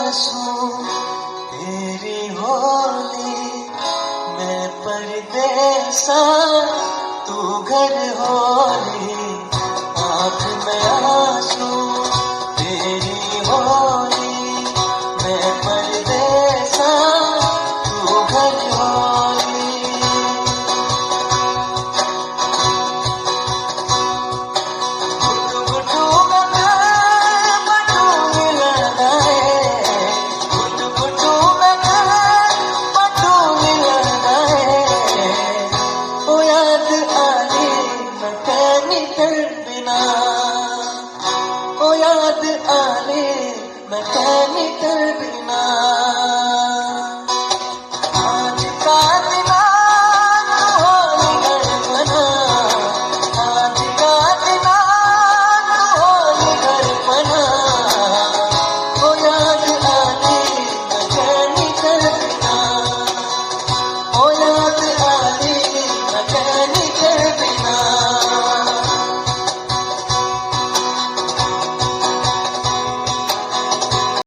आंसू तेरी होली, मैं परदेसा तू घर होली। आँख में आंसू तेरी होली, मैं परदेसा तू घर होली। ओ याद आने मैं